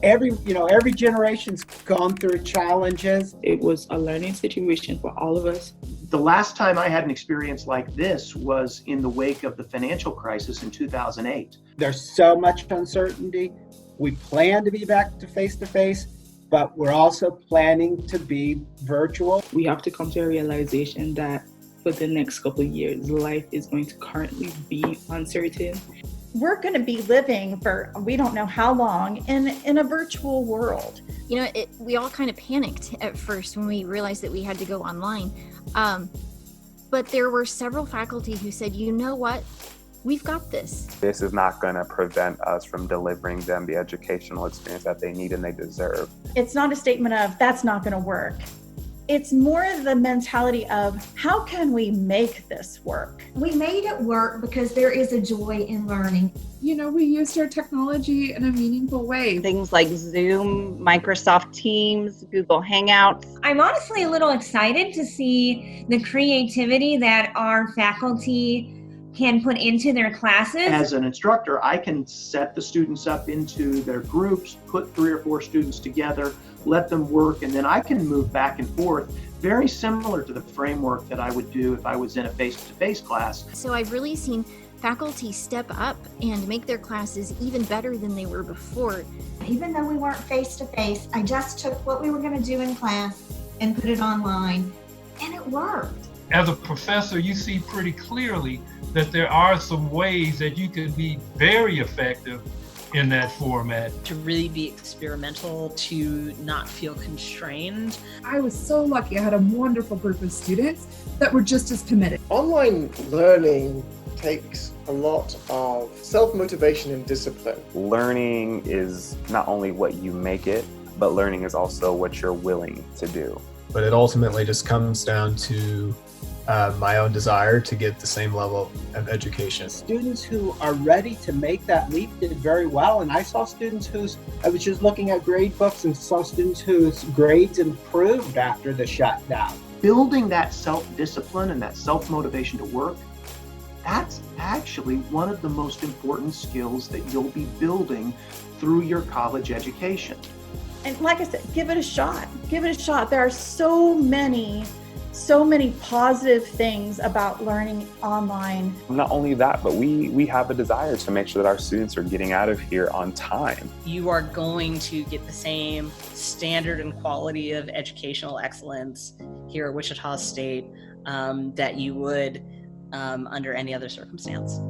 Every generation's gone through challenges. It was a learning situation for all of us. The last time I had an experience like this was in the wake of the financial crisis in 2008. There's so much uncertainty. We plan to be back to face, but we're also planning to be virtual. We have to come to a realization that for the next couple of years, life is going to currently be uncertain. We're going to be living for we don't know how long in a virtual world. We all kind of panicked at first when we realized that we had to go online. But there were several faculty who said, you know what? We've got this. This is not going to prevent us from delivering them the educational experience that they need and they deserve. It's not a statement of that's not going to work. It's more the mentality of how can we make this work? We made it work because there is a joy in learning. We used our technology in a meaningful way. Things like Zoom, Microsoft Teams, Google Hangouts. I'm honestly a little excited to see the creativity that our faculty can put into their classes. As an instructor, I can set the students up into their groups, put 3 or 4 students together, let them work, and then I can move back and forth, very similar to the framework that I would do if I was in a face-to-face class. So I've really seen faculty step up and make their classes even better than they were before. Even though we weren't face-to-face, I just took what we were going to do in class and put it online, and it worked. As a professor, you see pretty clearly that there are some ways that you can be very effective in that format. To really be experimental, to not feel constrained. I was so lucky. I had a wonderful group of students that were just as committed. Online learning takes a lot of self-motivation and discipline. Learning is not only what you make it, but learning is also what you're willing to do. But it ultimately just comes down to my own desire to get the same level of education. Students who are ready to make that leap did very well, and I saw students I was just looking at grade books and saw students whose grades improved after the shutdown. Building that self-discipline and that self-motivation to work, that's actually one of the most important skills that you'll be building through your college education. And like I said, give it a shot. Give it a shot. There are so many positive things about learning online. Not only that, but we have a desire to make sure that our students are getting out of here on time. You are going to get the same standard and quality of educational excellence here at Wichita State that you would under any other circumstance.